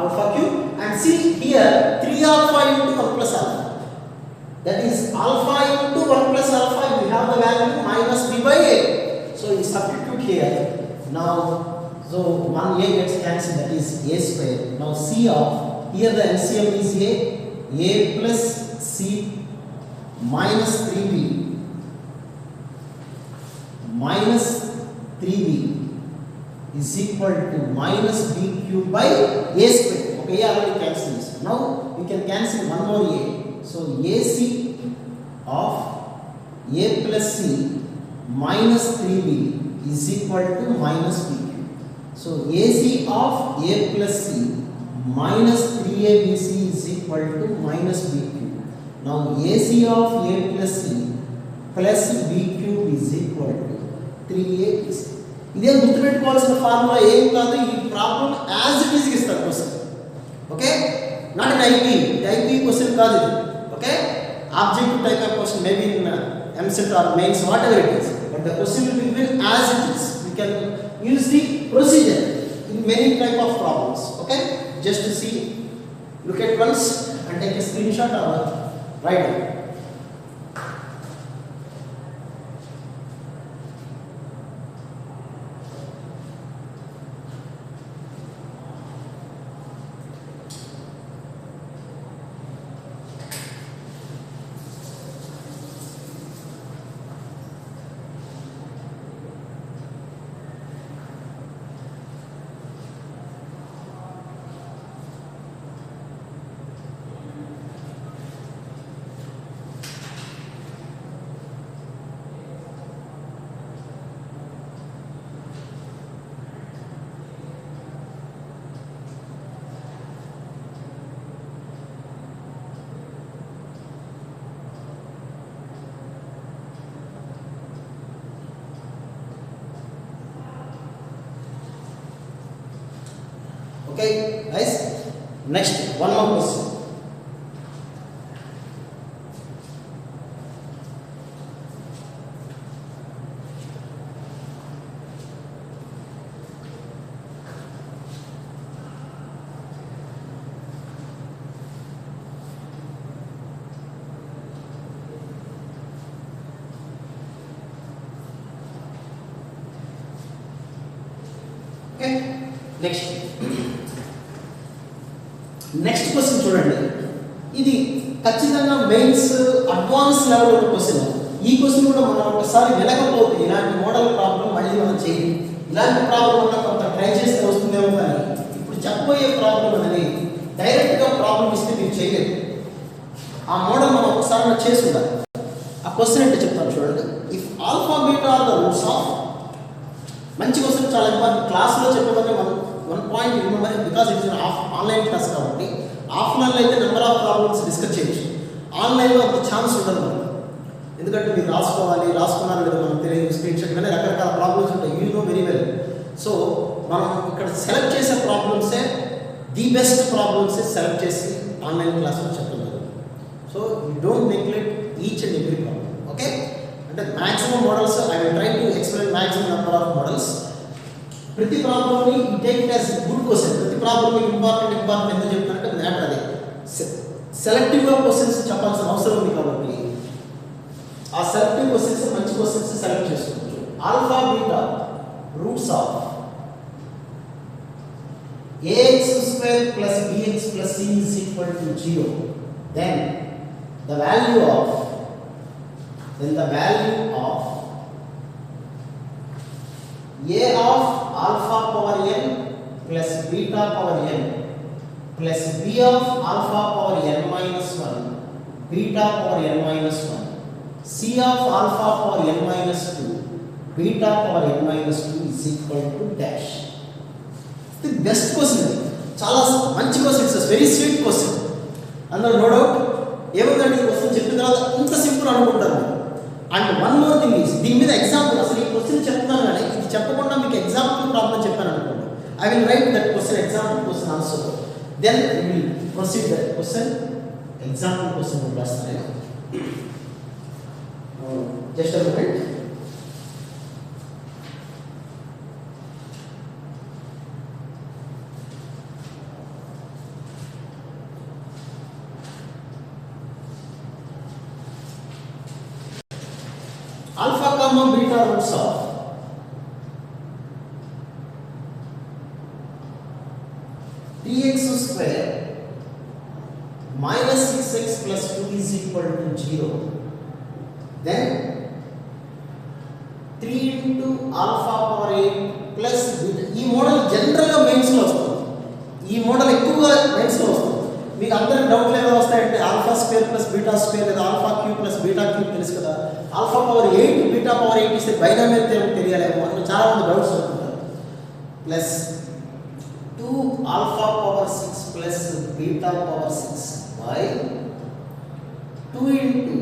alpha cube, and see here 3 alpha into 1 plus alpha. That is alpha into 1 plus alpha. We have the value minus b by a. So you substitute here. Now, so 1a gets cancelled. That is a square. Now c of, here the LCM is a plus c minus 3b minus 3b is equal to minus b cube by a square. Okay, I already cancel this. Now we can cancel one more a. So ac of a plus c minus 3b is equal to minus b cube. So ac of a plus c minus 3abc is equal to minus b cube. Now ac of a plus c plus b cube is equal to 3abc. ఇదే గుర్తుపెట్టుకోవాల్సిన formula ఏం కాదు, ఈ problem as it is ఇస్తారు question. Okay, not in IP question కాదు ఇది. Okay, objective type of question maybe in EAMCET or mains whatever it is, but the question will be given as it is. You can use the procedure in many type of problems. Okay, just to see, look at once and take a screenshot or write down. Okay, guys. Next, one more question. Okay next question చూడండి. ఇది ఖచ్చితంగా mains advance level ఉన్న question. ఈ question కూడా మనం ఒకసారి వినకపోతే ఇలాంటి మోడల్ ప్రాబ్లం మళ్ళీ మనం చేయాలి. ఇలాంటి ప్రాబ్లం వల్ల కొంత ట్రై చేస్తే వస్తుందేమో, కానీ ఇప్పుడు చెప్పబోయే ప్రాబ్లం అనేది డైరెక్ట్గా ప్రాబ్లం ఇస్తే మీరు చేయలేదు. ఆ మోడల్ మనం ఒకసారి చేసి ఉండాలి. ఆ క్వశ్చన్ అంటే చెప్తాను చూడండి. If alpha beta are the roots of, మంచి క్వశ్చన్, చాలా ఇంపార్టెంట్. క్లాస్లో చెప్పబోతే మనం 1 point remember, because it is online class కాబట్టి. ఆఫ్లైన్లో అయితే నెంబర్ ఆఫ్ ప్రాబ్లమ్స్ డిస్కస్ చేయొచ్చు, ఆన్లైన్లో అంత ఛాన్స్ ఉండదు మనకు. ఎందుకంటే మీరు రాసుకున్నారో లేదో మనకు తెలియదు, స్క్రీన్ షాట్ కానీ రకరకాల ప్రాబ్లమ్స్ ఉంటాయి, you know very well. So మనం ఇక్కడ సెలెక్ట్ చేసే ప్రాబ్లమ్సే, ది బెస్ట్ ప్రాబ్లమ్సే సెలెక్ట్ చేసి ఆన్లైన్ క్లాస్లో చెప్పడం జరుగుతుంది. So you don't neglect each and every problem. Okay, అంటే maximum models I will try to explain maximum number of models. ప్రతి ప్రాబ్లమ్ని you take it as good question. ప్రతి ప్రాబ్లమ్ ఇంపార్టెంట్ ఎందుకు చెప్తానంటే మ్యాటర్ అదే. సెలెక్టివ్గా క్వశ్చన్స్ చెప్పాల్సిన అవసరం ఉంది కాబట్టి ఆ సెలెక్టివ్ క్వశ్చన్స్ మంచి క్వశ్చన్స్ సెలెక్ట్ చేసుకోవచ్చు. Alpha beta roots of ax square plus bx plus c is equal to 0, then the value of a of alpha power n plus beta power n plus b of alpha power n minus 1 beta power n minus 1 c of alpha power n minus 2 beta power n minus 2 is equal to dash. The best question, చాలా మంచి question, it's very sweet question. అందులో no doubt. ఏముందండి ఈ question చెప్పిన తర్వాత ఇంత simple అనుకుంటారు. And one more thing is, దీని మీద ఎగ్జాంపుల్, అసలు ఈ క్వశ్చన్ చెప్తున్నాను కానీ ఇది చెప్పకుండా మీకు ఎగ్జాంపుల్ ప్రాబ్లం చెప్పాను అనుకోండి, I will write that question, example question also, then we will proceed that question. Example question రాస్తాను, just a minute. Alpha comma beta roots of dx square minus 6x plus 2 is equal to 0. Then 3 into alpha power 8 plus beta. ఈ model జనరల్గా మెయిన్స్లో వస్తుంది. ఈ model ఎక్కువగా మెయిన్స్లో వస్తుంది. మీకు అందరికి డౌట్లు ఏమైనా వస్తాయంటే alpha square plus beta square లేదా alpha cube plus beta cube తెలుసు కదా, ఆల్ఫా పవర్ 8 బీటా పవర్ 8 ఇస్తే బైనామియల్ థియరమ్ తెలియాలేమో అని చాలా మంది డౌట్స్ అనుకుంటారు. Plus 2 alpha power 6 plus beta power 6 by 2 into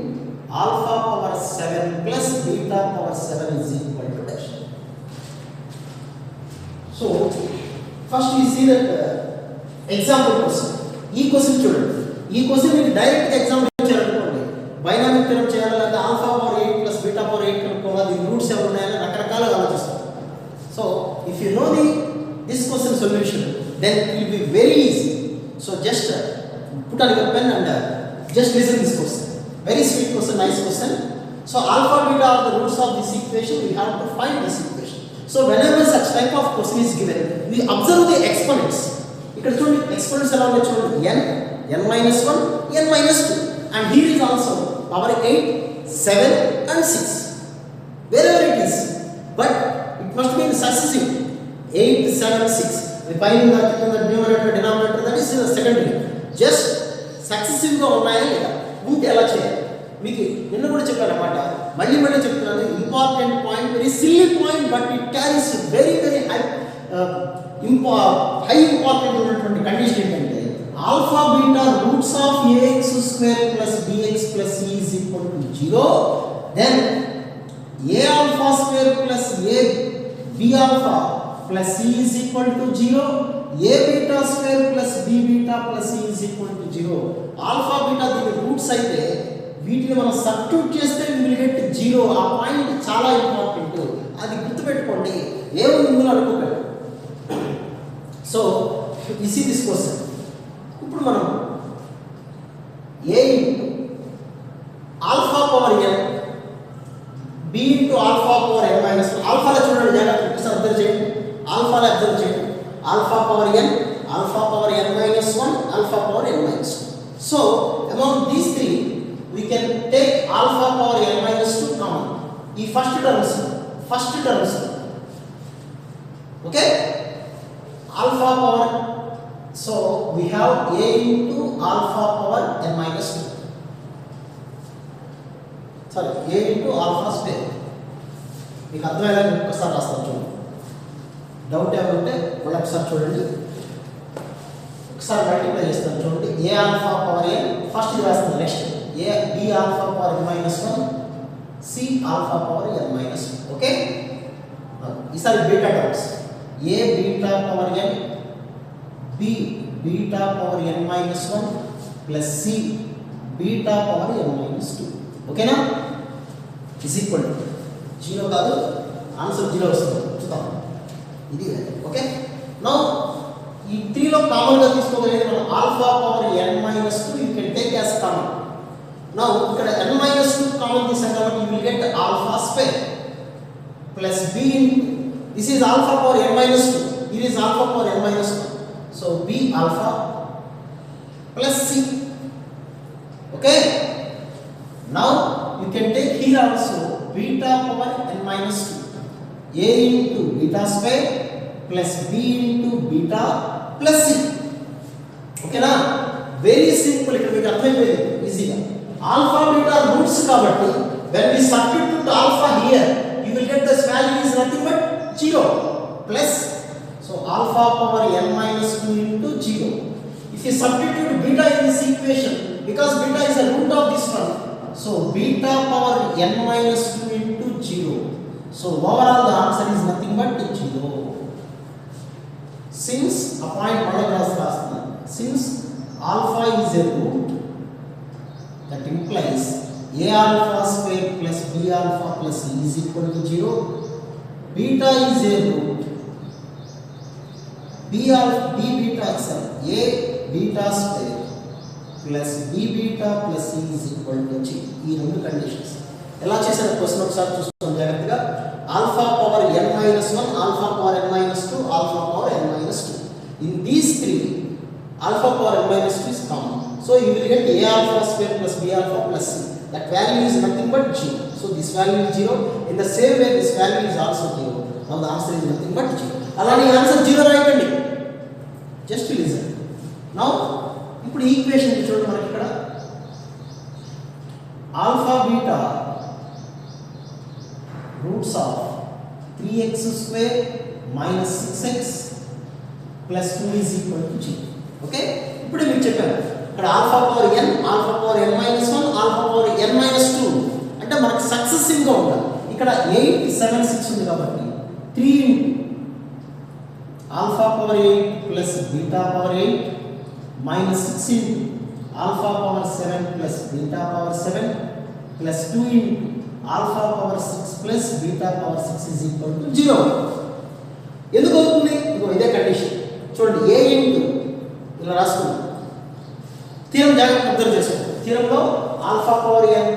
alpha power 7 plus beta power 7 is equal to dash. So first we see that example question. ఈ question చూడండి. ఈ question మీకు direct example ఇచ్చారనుకోండి, binomial theorem చేయాలంటే alpha power 8 plus beta power 8 కనుక్కోవాలి, దీని రూట్స్ ఎవరు ఉన్నాయని రకరకాలుగా ఆలోచిస్తారు. So if you know this question solution, then it will be very easy. So just put on your pen and just listen this question. Very sweet question, nice question. So alpha beta are the roots of this equation, we have to find this equation. So whenever such type of question is given, we observe the exponents. ఇక్కడ చూడండి exponents ఎలా ఉన్నాయి చూడండి, n minus 1 n minus 2, and here is also power 8 7 and 6, wherever it is, but it must be in successive 8 7 6. We find the numerator denominator, that is secondary. Just successive గా ఉన్నాయా లేదా, ఉంటే ఎలా చేయాలి మీకు నిన్న కూడా చెప్పాను అన్నమాట, మళ్ళీ చెప్తున్నాను. Important point, very silly point, but it carries very very high important ఉన్నటువంటి కండిషన్ ఏంటంటే alpha beta roots of ax square plus bx plus c is equal to 0, then a alpha square plus a b alpha plus c is equal to 0, a beta square plus b beta plus c is equal to 0. Alpha beta దీని roots అయితే వీటిని మనం substitute చేస్తే we will get 0. ఆ point చాలా important, అది గుర్తుపెట్టుకోండి, ఏముంది ఇందులో అనుకోకండి. So you see this question. ఇప్పుడు మనం a into alpha power n b into alpha power n minus 1, ఆల్ఫాలో చూడండి జాగ్రత్తగా ఒకసారి అర్థం చేయండి. ఆల్ఫా ఆల్ఫాని అబ్జర్వ్ చేయండి. Alpha power n, alpha power n minus 1, alpha power n minus 2. So among these three we can take alpha power n minus 2 common. ఈ first terms okay, alpha power, so we have a into alpha power n minus 2, sorry, a into alpha square. మీకు అర్థమయ్యేలా ఒకసారి రాస్తాను చూడండి. Doubt ఏమైనా ఉంటే మళ్ళీ ఒకసారి చూడండి. ఒకసారి మల్టిప్లై చేస్తాను చూడండి. A alpha power n first ఇది రాస్తాను. Next a b alpha power n minus 1, c alpha power n minus 2. Okay, ఈసారి beta terms. A beta power n, b beta power n minus 1 plus c beta power n minus 2. ఓకేనా? Is equal to 0 కాదు, answer 0 వస్తుంది. చూద్దాం ఇది. Okay, now ఈ 3 లో common గా తీసుకోగలిగేది మనం alpha power n minus 2 you can take as common. Now ఇక్కడ n minus 2 కామన్ తీసాం కాబట్టి you will get alpha square plus b into this is alpha power n minus 2, ఇది is alpha power n minus 1. So b alpha plus c. Okay, now you can take here also beta power n minus 2, a into beta square plus b into beta plus c. ఓకేనా? Very simple. ఇక్కడ మీకు అర్థమైపోయింది ఈజీగా. Alpha beta roots కాబట్టి when we substitute alpha here you will get this value is nothing but 0 plus, so alpha power n minus 2 into 0. If you substitute beta in this equation, because beta is a root of this one, so beta power n minus 2 into 0. So overall the answer is nothing but 0. Since a point since alpha is a root, that implies a alpha square plus b alpha plus c is equal to 0. Beta is a root, b beta a beta square plus b beta plus c is equal to 0. ఈ రెండు conditions ఎలా చేశారో question ఒకసారి చూస్తాం జాగ్రత్తగా. Alpha power n minus 1, alpha power n minus 2, alpha power n minus 2. In these three, alpha power n minus 2 is common. So you will get a alpha square plus b alpha plus c. That value is nothing but 0. So this value is 0. In the same way, this value is also 0. Now the answer is nothing but 0. అలానే answer 0 రాయండి. Just listen. Now ఇప్పుడు equation చూడండి. మనకి ఇక్కడ alpha beta roots of 3x square minus 6x plus 2 is equal to 0. Okay, ఇప్పుడు మీకు చెప్పాను ఇక్కడ alpha power n, alpha power n minus 1, alpha power n minus 2 అంటే మనకి సక్సెసివ్ గా ఉండాలి. ఇక్కడ 8 7 6 ఉంది కాబట్టి 3 alpha power 8 plus beta power 8 minus 6 into alpha power 7 plus beta power 7 plus 2 into alpha power 6 plus beta power 6 is equal to 0. ఎందుకు అవుతుంది? ఇదే కండిషన్. చూడండి, a into ఇలా రాసుకున్నాం. థియరం జాగ్రత్తగా అబ్జర్వ్ చేసుకోండి. థియరంలో alpha power n,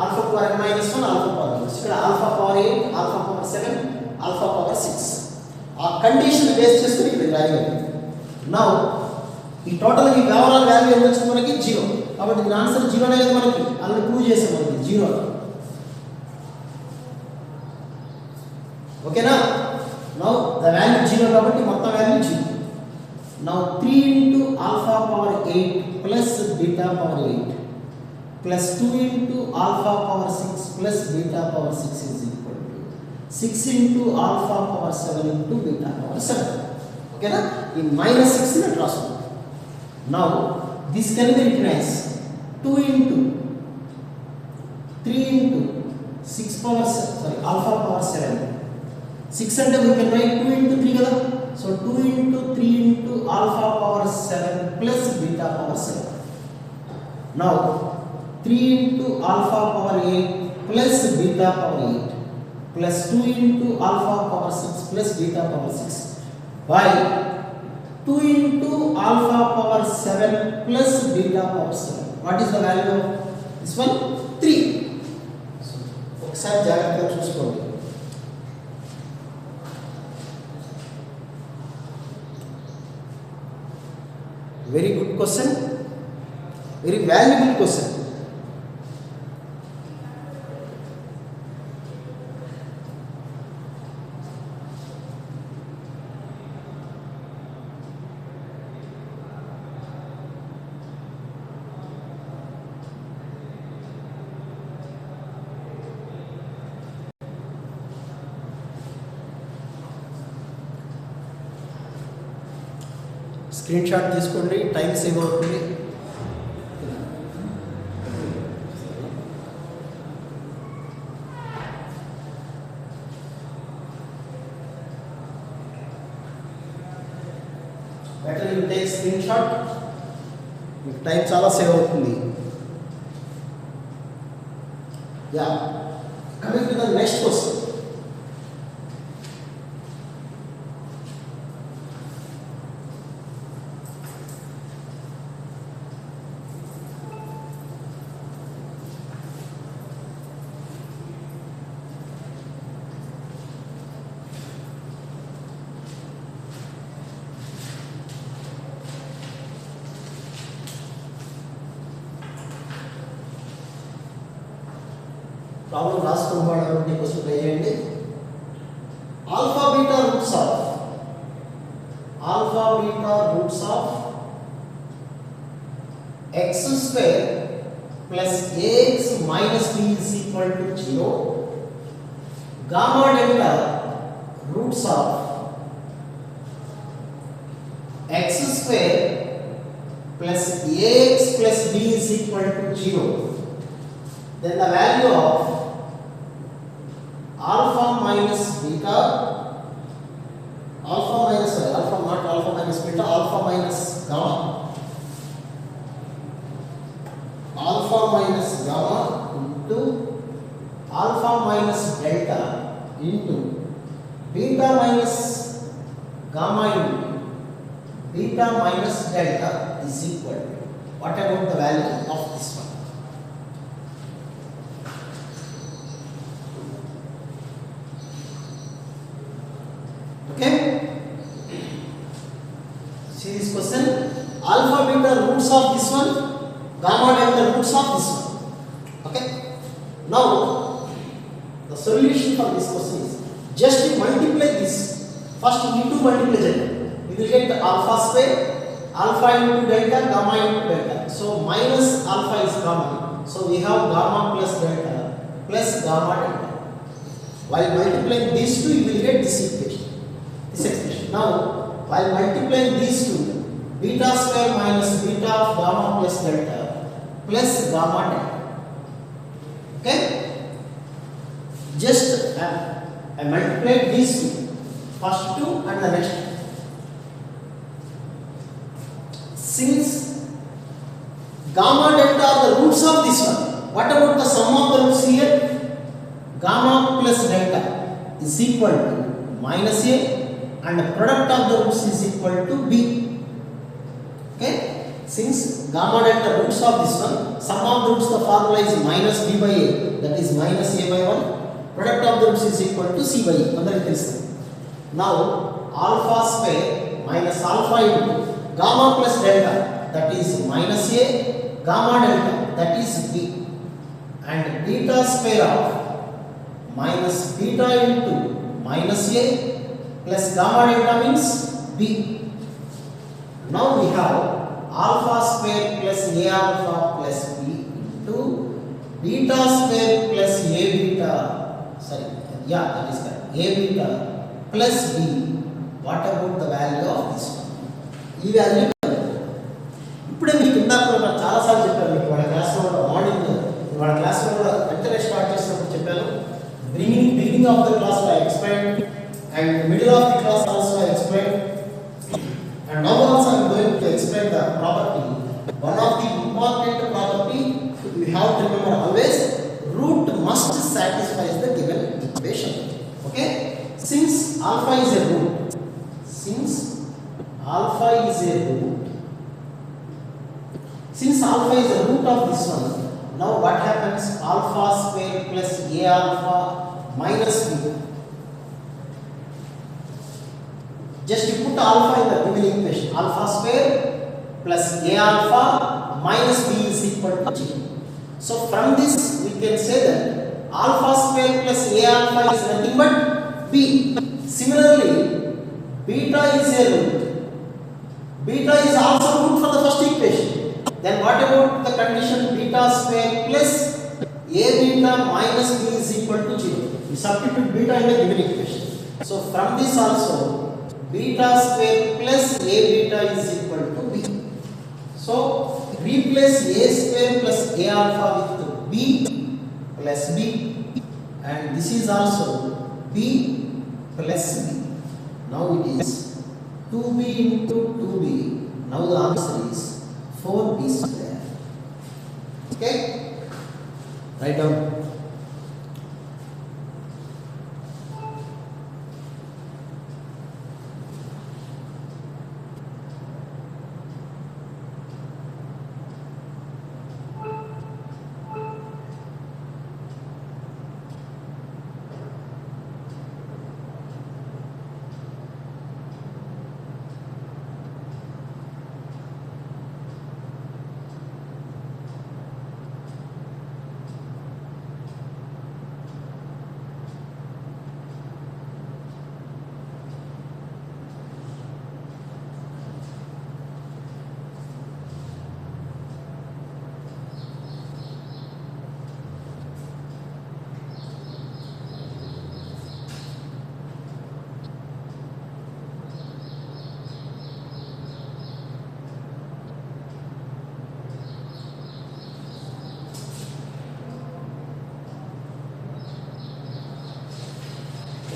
alpha power n minus 1, alpha power n. ఇక్కడ alpha power 8, alpha power 7, alpha power 6. ఆ కండిషన్ బేస్ చేసుకుని ఇక్కడ రాయగలం. నౌ ఈ టోటల్ ఈ ఓవరాల్ వాల్యూ ఎంత వచ్చింది మనకి? 0. కాబట్టి దీని ఆన్సర్ 0 అనే కదా మనకి ఆల్రెడీ ప్రూవ్ చేసాం. మనకి 0. ఓకేనా? నౌ ద వాల్యూ 0 కాబట్టి మొత్తం value 0. Now 3 into alpha power 8 plus beta power 8 plus 2 into alpha power 6 plus beta power 6 is equal to 6 into alpha power 7 into beta power 7. Okay na? In minus 6 in the now this can be written as 2 into 3 into 6 power 7, sorry, alpha power 7. 6 and we can write 2 into 3 kada. So 2 into 3 into alpha power 7 plus beta power 7. Now 3 into alpha power 8 plus beta power 8 plus 2 into alpha power 6 plus beta power 6 by 2 into alpha power 7 plus beta power 7. What is the value of this one? 3. So ఒకసారి జాగ్రత్తగా చూసుకోండి. Very good question. Very valuable question. Screenshot తీసుకోండి, time save అవుతుంది. Better you take screenshot, మీకు time చాలా save అవుతుంది. Yeah, coming to the next question. Problem రాసుకోవడానికి question try చేయండి. Alpha beta roots of x square plus ax minus b is equal to 0. Gamma delta roots of x square plus ax plus b is equal to 0. Then the value of alpha minus beta, alpha minus beta, alpha minus gamma, alpha minus gamma into alpha minus delta into beta minus gamma into beta minus delta is equal to, what about the value of this one? Okay, see this question. Alpha beta roots of this one, gamma delta roots of this one. Okay, now the solution for this question is just multiply this. First into multiply, we will get the alpha square, alpha into delta, gamma into delta. So minus alpha is gamma, so we have gamma plus delta plus gamma delta. While multiplying these two, you will get this equation. Now, while multiplying these two, beta square minus beta of gamma plus delta plus gamma delta. Okay? Just I multiplied these two, first two and the next two. Since gamma delta are the roots of this one, what about the sum of the roots here? Gamma plus delta is equal to minus a, and the product of the roots is equal to b. Okay, since gamma delta roots of this one, sum of the roots, the formula is minus b by a, that is minus a by 1. Product of the roots is equal to c by a. Now alpha square minus alpha into gamma plus delta, that is minus a, gamma delta, that is b, and beta square of minus beta into minus a plus gamma delta means b. Now we have alpha square plus a alpha plus b into beta square plus a beta, that is correct, a beta plus b. What about the value of this one? ఈ value ఇప్పుడే మీకు ఇందాక కూడా చాలాసార్లు చెప్పాను, మీకు వాళ్ళ క్లాస్లో కూడా మార్నింగ్ వాళ్ళ క్లాస్లో కూడా వెంటనే స్టార్ట్ చేసినప్పుడు చెప్పాను. బిగినింగ్ ఆఫ్ ద క్లాస్లో I explain, and middle of the class also I explained, and now also I am going to explain the property. One of the important property we have to remember always, root must satisfy the given equation. Okay, since alpha is a root, since alpha is a root of this one, now what happens? Alpha square plus a alpha minus b. Just you put alpha in the given equation, alpha square plus A alpha minus B is equal to 0. So from this we can say that alpha square plus A alpha is nothing but B. Similarly, beta is a root. Beta is also root for the first equation. Then what about the condition beta square plus A beta minus B is equal to 0? We substitute beta in the given equation. So from this also beta square plus A beta is equal to B. So replace A square plus A alpha with B plus B, and this is also B plus B. Now it is 2B into 2B. Now the answer is 4B square. Okay? Write down.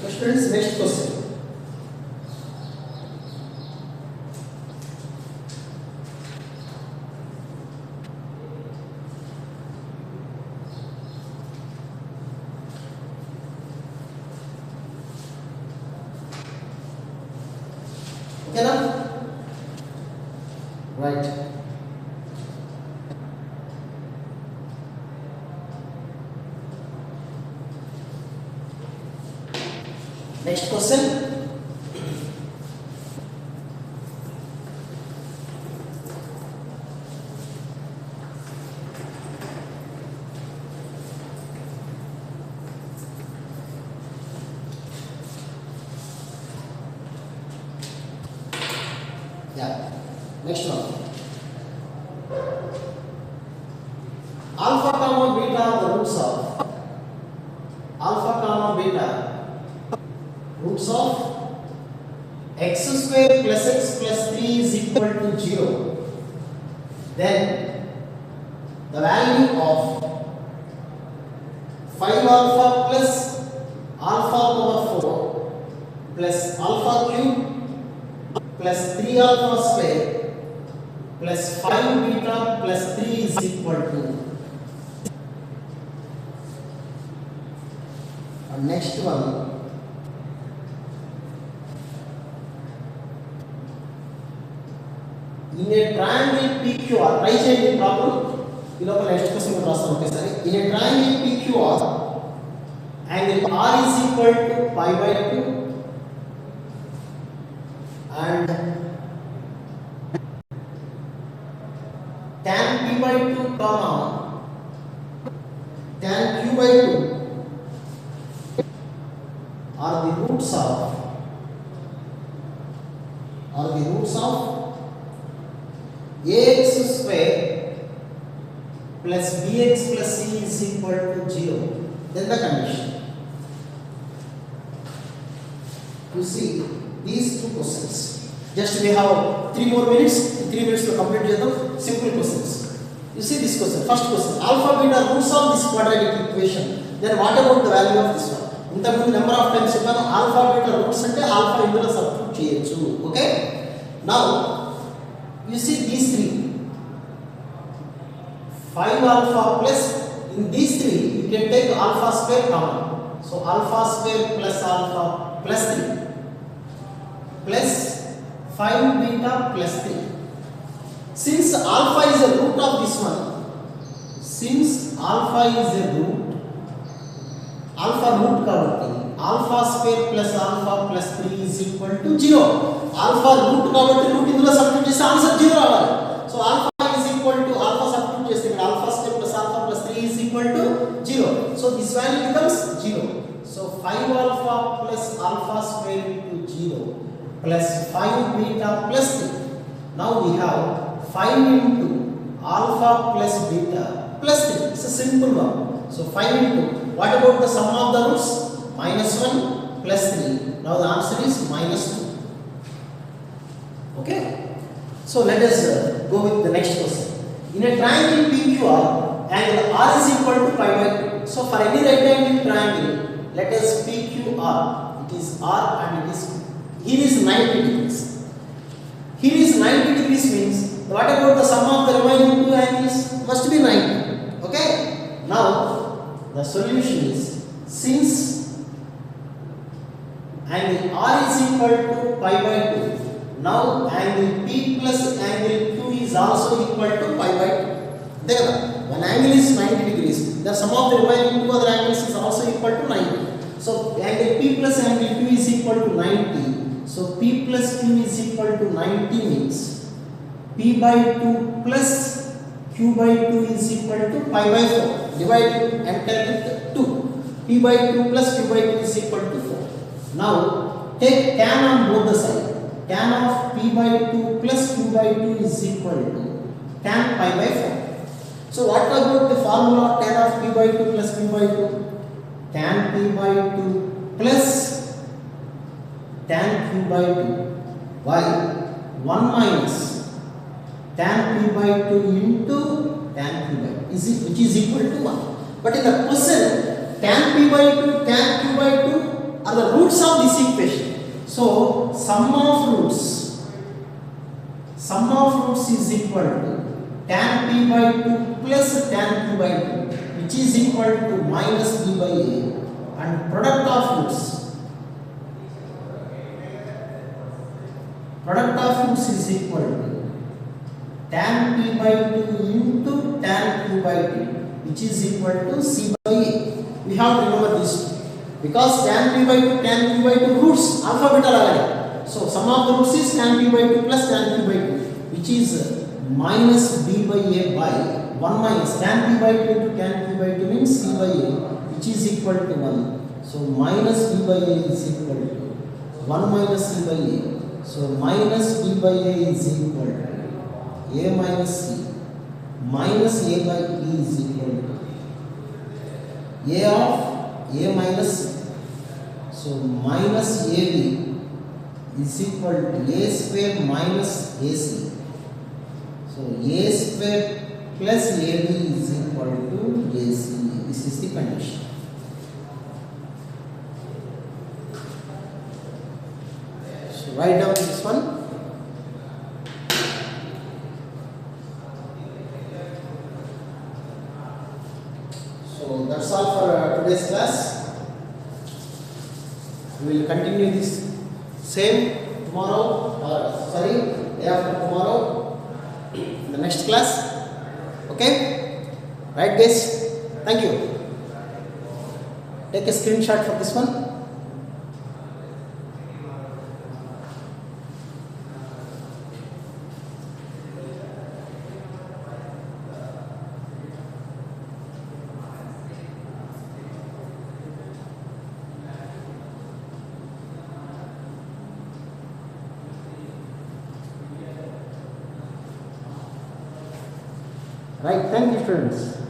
Students, next question. Okay now? Right. Next question. Yeah. Next one. Alpha comma beta are the roots of alpha comma beta. Roots of x square plus x plus 3 is equal to 0. Then the value of 5 alpha plus alpha power 4 plus alpha cube plus 3 alpha square plus 5 beta plus 3 is equal to. And next one. In a triangle PQR, try changing problem. You know, next question will ask. Okay, sorry. In a triangle PQR, angle R is equal to pi by 2, and tan P by 2 comma tan Q by 2 are the roots of ax square plus bx plus c is equal to 0. Then the condition. You see these two questions. Just we have 3 more minutes. 3 minutes to complete the simple questions. You see this question. First question. Alpha beta roots of this quadratic equation. Then what about the value of this one? ఇంతకుముందు number of times చెప్పాను alpha beta roots అంటే alpha ఇందులో substitute చేయొచ్చు. Okay, now you see these three 5 alpha plus in these three you can take alpha square common, so alpha square plus alpha plus 3 plus 5 beta plus 3. Since alpha is a root of this one, since alpha is a root, alpha root kabatti alpha square plus alpha plus 3 is equal to 0. Alpha root kabatti root indulo substitute cheste answer 0 avali. So alpha is equal to alpha substitute చేస్తే ఇక్కడ alpha square plus alpha plus 3 is equal to 0. So this value becomes 0. So 5 alpha plus alpha square into 0 plus 5 beta plus 3. Now we have 5 into alpha plus beta plus 3. It's a simple one. So 5 into, what about the sum of the roots? -1 plus 3. Now the answer is -2. Okay. So let us go with the next question. In a triangle PQR, angle R is equal to pi by 2. So for any right angle triangle, let us PQR. It is R and it is, here is 90 degrees. Here is 90 degrees means, what about the sum of the remaining two angles? Must be 90. Okay. Now the solution is, since angle R is equal to pi by 2, now angle P plus angle Q is also equal to pi by 2. There, one angle is 90 degrees, the sum of the remaining two other angles is also equal to 90. So angle P plus angle Q is equal to 90. So P plus Q is equal to 90 means P by 2 plus Q by 2 is equal to pi by 4. Divide enter with 2. P by 2 plus Q by 2 is equal to 4. Now take tan on both the sides. Tan of P by 2 plus Q by 2 is equal to tan pi by 4. So what about the formula of tan of P by 2 plus Q by 2? Tan P by 2 plus tan Q by 2 by 1 minus tan P by 2 into tan Q by 2 is it, which is equal to 1. But in the question, tan P by 2, tan Q by 2 are the roots of this equation. So sum of roots is equal to tan P by 2 plus tan Q by 2, which is equal to minus B by A, and product of roots is equal to tan P by 2 into tan Q by 2, which is equal to C by A. We have to remember this because tan P by 2, tan Q by 2 roots alphabetical already. So sum of the roots is tan P by 2 plus tan Q by 2, which is minus B by A by 1 minus tan P by 2 into tan Q by 2 means C by A, which is equal to 1. So minus B by A is equal to 1 minus C by A. So minus B by A is equal to A minus C minus A by E is equal to A of A minus C. So minus AB is equal to A square minus AC. So A square plus AB is equal to AC. This is the condition. So write down this one. So that's all for today's class. We will continue this same tomorrow, day after tomorrow, in the next class. Okay? Right guys? Thank you. Take a screenshot for this one. Right, thank you students.